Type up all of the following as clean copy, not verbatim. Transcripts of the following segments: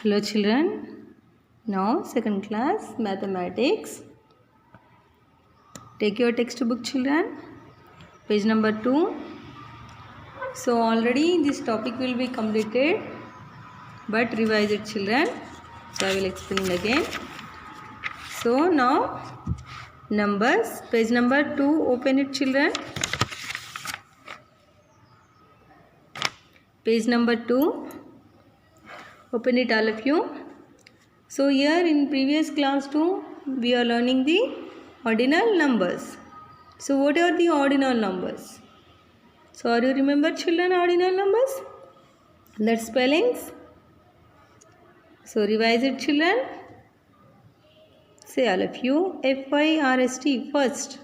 Hello children, now second class mathematics. Take your textbook children, page number 2. So already this topic will be completed, but revise it children. So I will explain again. So now numbers, page number 2, open it children. Page number 2, open it all of you. So here in previous class 2, we are learning the ordinal numbers. So what are the ordinal numbers? So are you remember children ordinal numbers? Their spellings? So revise it children. Say all of you. F-I-R-S-T first.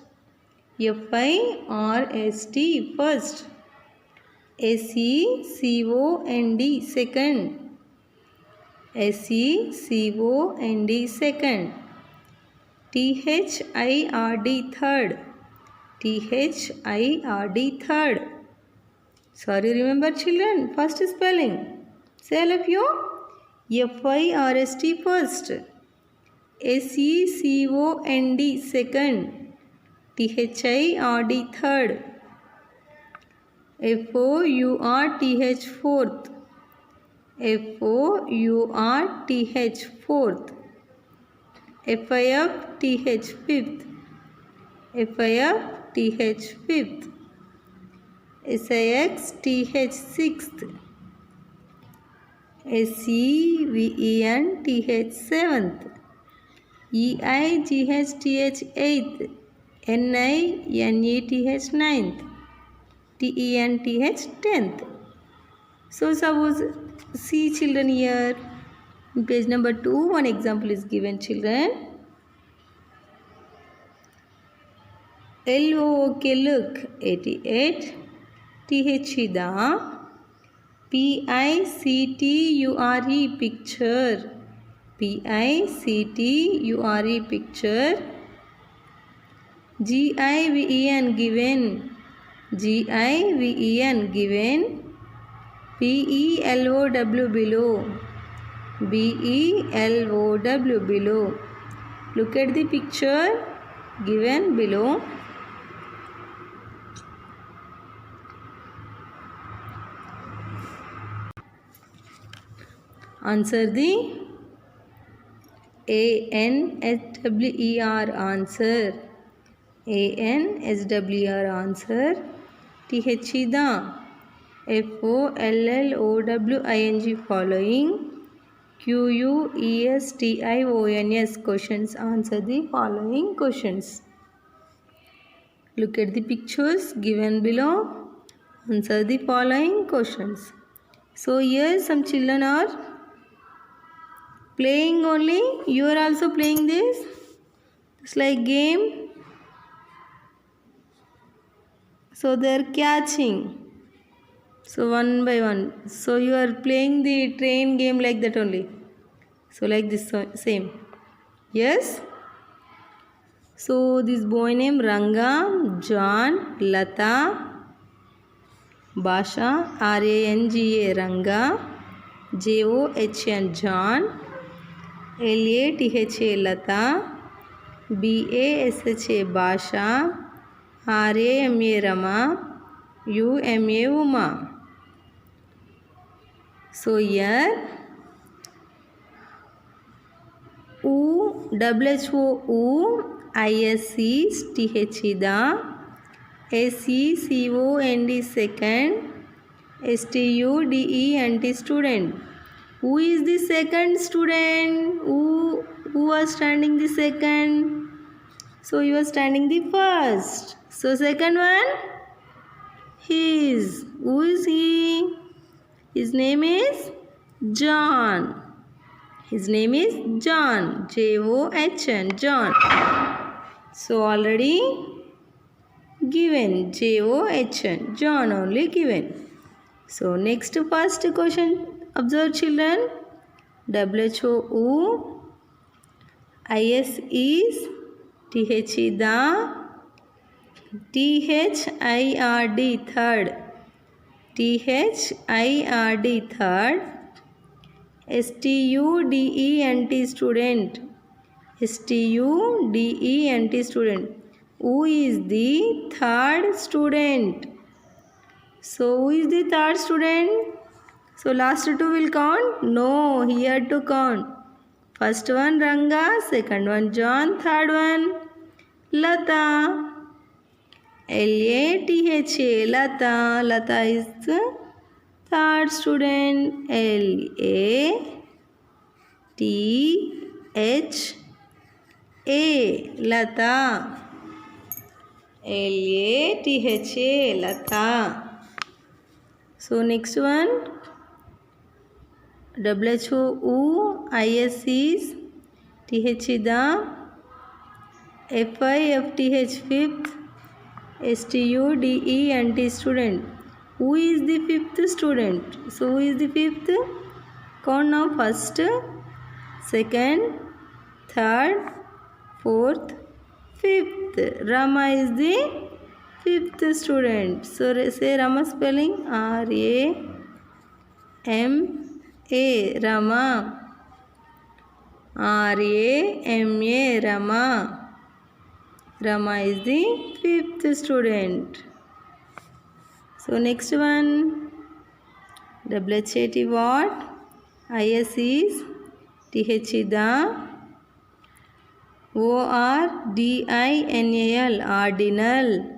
F-I-R-S-T first. S-E-C-O-N-D second. S-E-C-O-N-D second. T-H-I-R-D third. T-H-I-R-D third. Sorry, remember children, first spelling. Say all of you. F-I-R-S-T first. S-E-C-O-N-D second. T-H-I-R-D third. F-O-U-R-T-H fourth. F-O-U-R-T-H fourth. F-I-F-T-H fifth. F-I-F-T-H fifth. S-I-X-T-H sixth. S-E-V-E-N-T-H seventh. E-I-G-H-T-H eighth. N-I-N-E-T-H ninth. T-E-N-T-H tenth. So suppose see children here in page number 2 one example is given children. L-O-O-K look 88. T-H the. P-I-C-T-U-R-E picture. P-I-C-T-U-R-E picture. G-I-V-E-N given. G-I-V-E-N given. B-E-L-O-W below. B-E-L-O-W below. Look at the picture given below. Answer the A-N-S-W-E-R answer. A-N-S-W-E-R answer. T-H the. F-O-L-L-O-W-I-N-G following. Q-U-E-S-T-I-O-N-S questions. Answer the following questions. Look at the pictures given below. Answer the following questions. So here some children are playing only. You are also playing this. It's like game. So they are catching. So one by one. So you are playing the train game like that only. So like this same. Yes. So this boy name Ranga, John, Lata, Basha, R-A-N-G-A Ranga, J-O-H-N John, L-A-T-H-A Lata, B-A-S-H-A Basha, R-A-M-A Rama, U-M-A Uma. So here U-W-H-O-U-I-S-E-T-H the, S-E-C-O-N-D second, S-T-U-D-E-N-T student. Who is the second student? Who was standing the second? So you are standing the first. So second one, his. Who is he? His name is John. His name is John. J-O-H-N. John. So already given. J-O-H-N. John only given. So next first question. Observe children. W-H-O-U-I-S is T-H-E the. T-H-I-R-D third. T-H-I-R-D third. student, student. Student, student. Who is the third student? So who is the third student? So last two will count? No, here to count. First one Ranga, second one John, third one Lata. L-A-T-H-A, Lata. Lata is the third student. L-A-T-H-A, Lata. L-A-T-H-A, Lata. So next one W-H-O-U-I-S is T-H is the F-I-F-T-H, fifth. S-T-U-D-E-N-T, student. Who is the fifth student? So who is the fifth? Count now. First, second, third, fourth, fifth. Rama is the fifth student. So say Rama spelling R-A-M-A, Rama. R-A-M-A, Rama. Rama is the fifth student. So next one W-H-A-T what? I-S is T-H is the O-R-D-I-N-A-L, ordinal.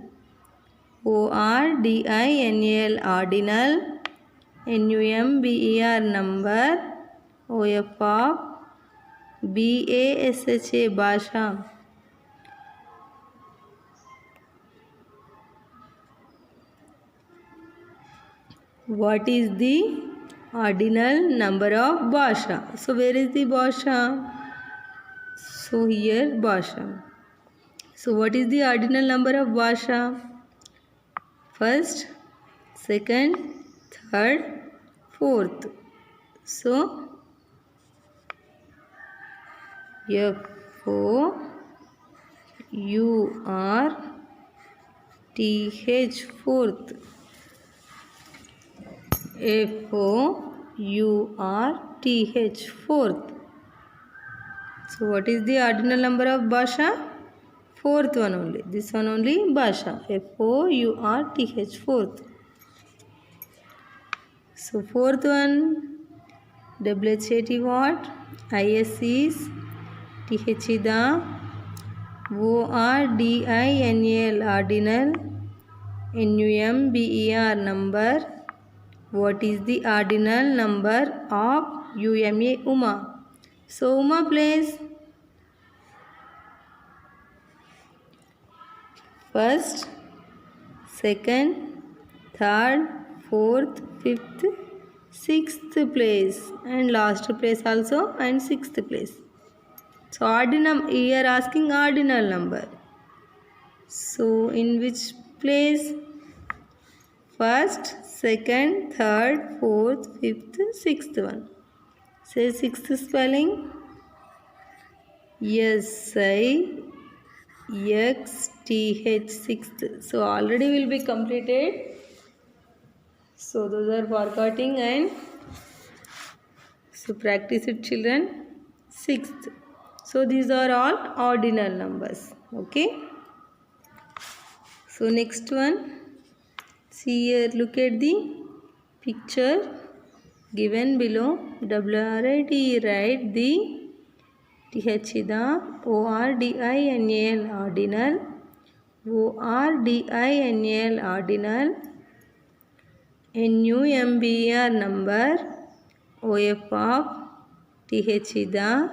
O-R-D-I-N-A-L, ordinal. N-U-M-B-E-R, number. O-F of B-A-S-H-A, Bhasha. What is the ordinal number of Bhasha? So where is the Bhasha? So here Bhasha. So what is the ordinal number of Bhasha? First, second, third, fourth. So F-O-U-R-T-H, fourth. F-O-U-R-T-H, fourth. So what is the ordinal number of Bhasha? Fourth one only. This one only Bhasha. F-O-U-R-T-H, fourth. So fourth one W-H-A-T what? I-S is T-H is the O-R-D-I-N-A-L, ordinal. N-U-M-B-E-R, number. What is the ordinal number of U-M-A, Uma? So Uma plays first, second, third, fourth, fifth, sixth place, and last place also, and sixth place. So ordinal, here asking ordinal number. So in which place? First, second, third, fourth, fifth, sixth one. Say sixth spelling. S-I-X-T-H, sixth. So already will be completed. So those are forgetting, and so practice it, children. Sixth. So these are all ordinal numbers. Okay. So next one. See here, look at the picture given below. W-R-I-T, write the T-H is the O-R-D-I-N-A-L, ordinal. O-R-D-I-N-A-L, ordinal. N-U-M-B-E-R, number. O-F of T-H is the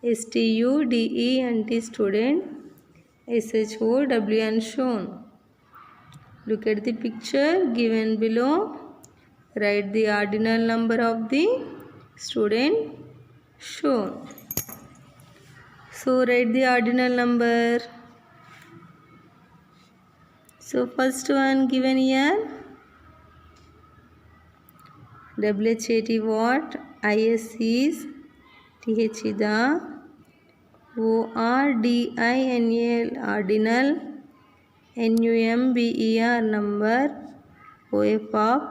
S-T-U-D-E-N-T, student. S-H-O-W-N, shown. Look at the picture given below. Write the ordinal number of the student shown. So write the ordinal number. So first one given here. W-H-A-T what? I-S is T-H is the O-R-D-I-N-A-L, ordinal. N-U-M-B-E-R, number. O-F of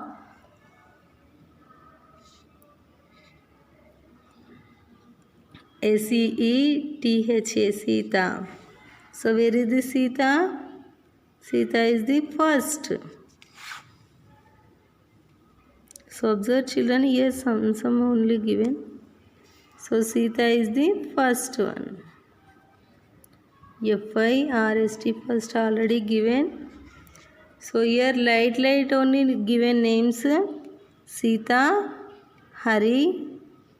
S-E-E-T-H-A, Sita. So where is the Sita? Sita is the first. So observe children, here some only given. So Sita is the first one. F-I-R-S-T first already given. So here light only given names. Sita, Hari,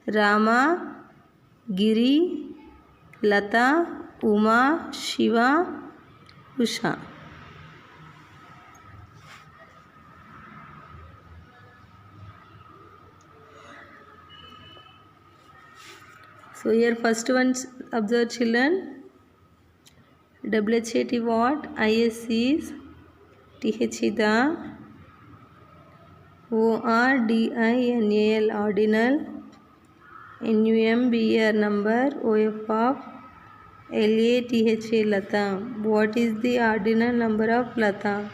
Rama, Giri, Lata, Uma, Shiva, Usha. So here first one observe children. WHAT what? IS is TH the ORDINAL ordinal. NUMBR number. OF of LATHA Lata. What is the ordinal number of Lata?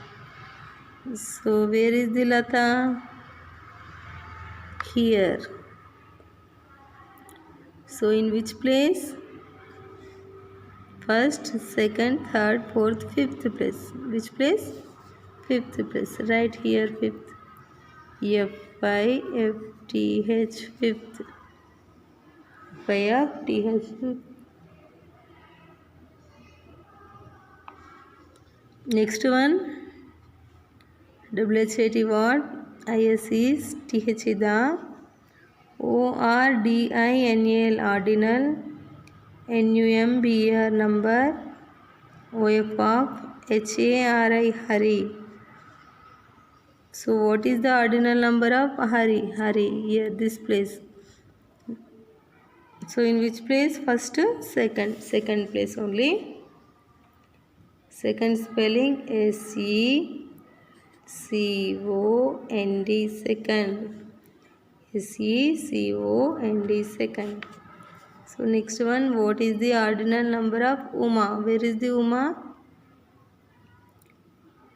So where is the Lata? Here. So in which place? First, second, third, fourth, fifth place. Which place? Fifth place. Right here, fifth. F-I-F-T-H, fifth. F-I-F-T-H, fifth. Next one. WHAT what? IS is TH the ORDINAL ordinal. NUMBR number. OF of HARI Hari. So what is the ordinal number of Hari? Hari, here this place. So in which place? First, second place only. Second spelling SECOND, second. SECOND, second. So next one, what is the ordinal number of Uma? Where is the Uma?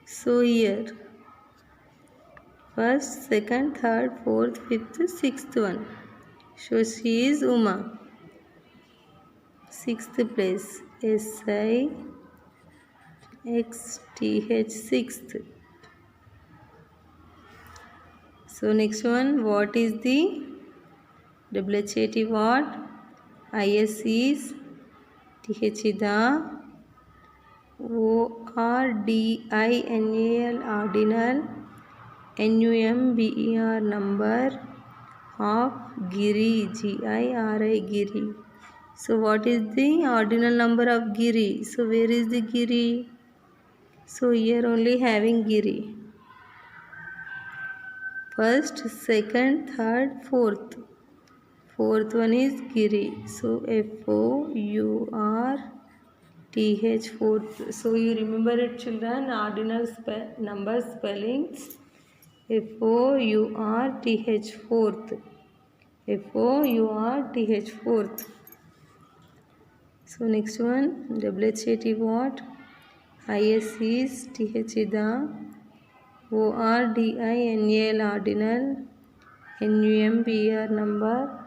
So here. First, second, third, fourth, fifth, sixth one. So she is Uma. Sixth place. SIXTH, sixth. So next one, what is the WHAT what? IS is TH the ORDINAL ordinal. NUMBER number of Giri, GIRI, Giri. So what is the ordinal number of Giri? So where is the Giri? So here only having Giri. First, second, third, fourth. Fourth one is Giri. So FOURTH, fourth. So you remember it children, ordinal number spellings. FOURTH, fourth. FOURTH, fourth. So next one, WHAT what? IS is TH the ORDINAL ordinal. NUMBR number.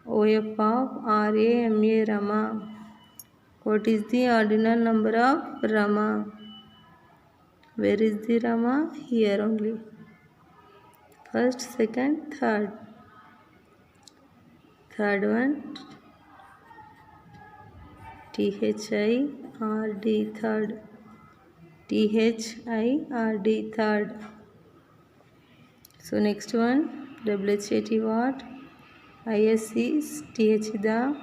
OF of RAMA, Rama. What is the ordinal number of Rama? Where is the Rama? Here only. First, second, third. Third one, THIRD, third. THIRD, third. So next one, WHAT what? IS is TH the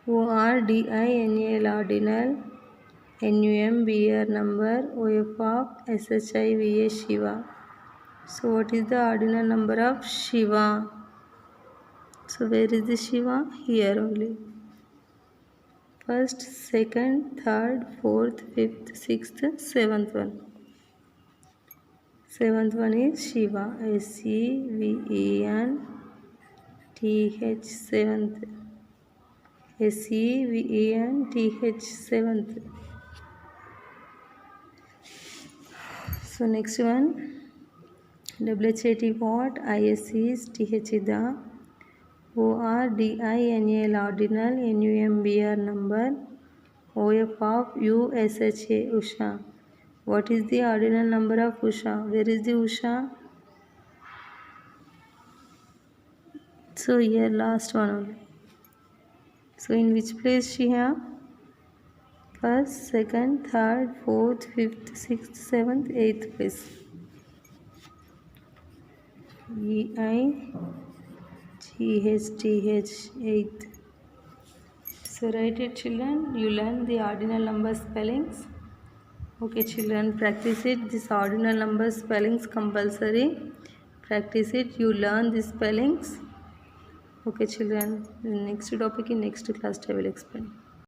ORDINAL ordinal. NUMBR number. OF of SHIVA, Shiva. So what is the ordinal number of Shiva? So where is the Shiva? Here only. First, second, third, fourth, fifth, sixth, seventh one. Seventh one is Shiva. SEVENTH, seventh. SEVENTH, seventh. So next one, WHAT what? IS is TH the ORDINAL ordinal, NUMBR number, OF of USHA Usha. What is the ordinal number of Usha? Where is the Usha? So here last one only. So in which place she have? First, second, third, fourth, fifth, sixth, seventh, eighth place. EIGHTH, eighth. So write it, children. You learn the ordinal number spellings. Okay, children, practice it. This ordinal number spellings compulsory. Practice it. You learn the spellings. Okay, children. The next topic in next class I will explain.